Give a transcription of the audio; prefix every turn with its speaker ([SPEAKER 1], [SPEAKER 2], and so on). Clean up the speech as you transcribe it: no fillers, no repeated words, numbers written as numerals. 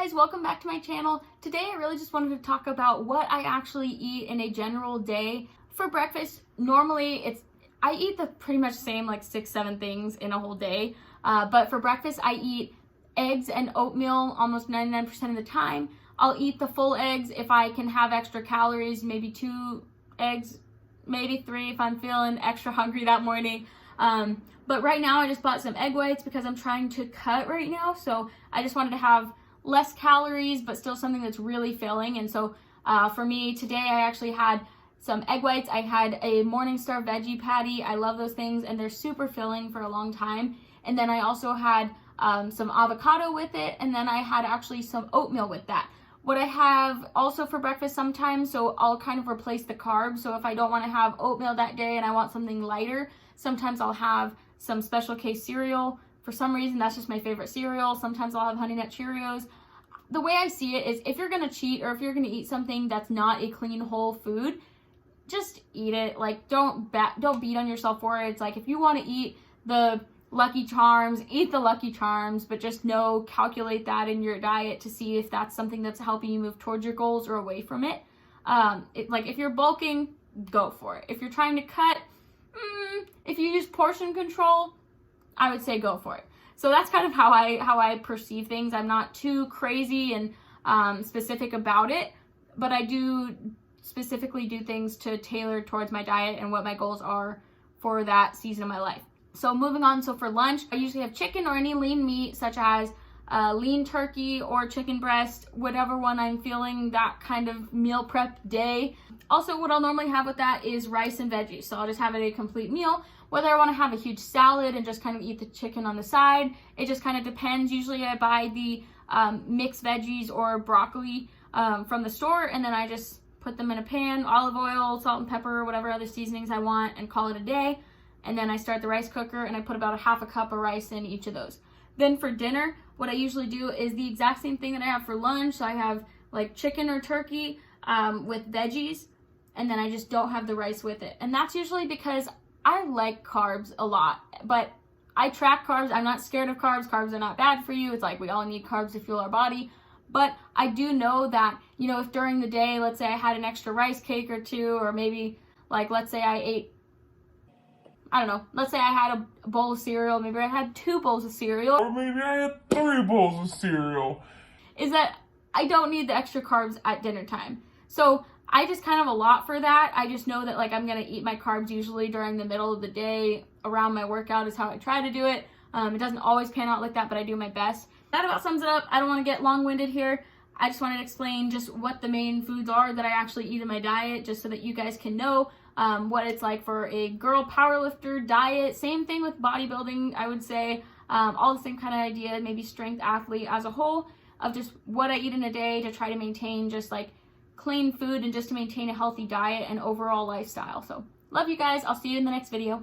[SPEAKER 1] guys, welcome back to my channel. Today I really just wanted to talk about what I actually eat in a general day. For breakfast, normally I eat the pretty much same like 6-7 things in a whole day. But for breakfast I eat eggs and oatmeal almost 99% of the time. I'll eat the full eggs if I can have extra calories, maybe 2 eggs, maybe 3 if I'm feeling extra hungry that morning. But right now I just bought some egg whites because I'm trying to cut right now. So I just wanted to have less calories, but still something that's really filling. And so for me today, I actually had some egg whites. I had a Morningstar veggie patty. I love those things and they're super filling for a long time. And then I also had some avocado with it. And then I had actually some oatmeal with that. What I have also for breakfast sometimes, so I'll kind of replace the carbs. So if I don't want to have oatmeal that day and I want something lighter, sometimes I'll have some Special K cereal. For some reason, that's just my favorite cereal. Sometimes I'll have Honey Nut Cheerios. The way I see it is if you're going to cheat or if you're going to eat something that's not a clean, whole food, just eat it. Like, don't beat on yourself for it. It's like if you want to eat the Lucky Charms, eat the Lucky Charms, but just calculate that in your diet to see if that's something that's helping you move towards your goals or away from it. Like if you're bulking, go for it. If you're trying to cut, if you use portion control, I would say go for it. So that's kind of how I perceive things. I'm not too crazy and specific about it, but I do specifically do things to tailor towards my diet and what my goals are for that season of my life. So moving on, so for lunch, I usually have chicken or any lean meat, such as lean turkey or chicken breast, whatever one I'm feeling that kind of meal prep day. Also, what I'll normally have with that is rice and veggies. So I'll just have it a complete meal. Whether I want to have a huge salad and just kind of eat the chicken on the side, it just kind of depends. Usually I buy the mixed veggies or broccoli from the store, and then I just put them in a pan, olive oil, salt and pepper, whatever other seasonings I want, and call it a day. And then I start the rice cooker and I put about 1/2 cup of rice in each of those. Then for dinner, what I usually do is the exact same thing that I have for lunch. So I have like chicken or turkey with veggies, and then I just don't have the rice with it. And that's usually because I like carbs a lot, but I track carbs. I'm not scared of carbs. Carbs are not bad for you. It's like we all need carbs to fuel our body. But I do know that, you know, if during the day, let's say I had an extra rice cake or 2, or maybe like, let's say I ate, I don't know, let's say I had a bowl of cereal, maybe I had 2 bowls of cereal.
[SPEAKER 2] Or maybe I had 3 bowls of cereal.
[SPEAKER 1] Is that I don't need the extra carbs at dinner time. So I just kind of allot for that. I just know that like I'm going to eat my carbs usually during the middle of the day around my workout is how I try to do it. It doesn't always pan out like that, but I do my best. That about sums it up. I don't want to get long-winded here. I just wanted to explain just what the main foods are that I actually eat in my diet, just so that you guys can know what it's like for a girl powerlifter diet. Same thing with bodybuilding, I would say. All the same kind of idea, maybe strength athlete as a whole, of just what I eat in a day to try to maintain just like clean food and just to maintain a healthy diet and overall lifestyle. So love you guys. I'll see you in the next video.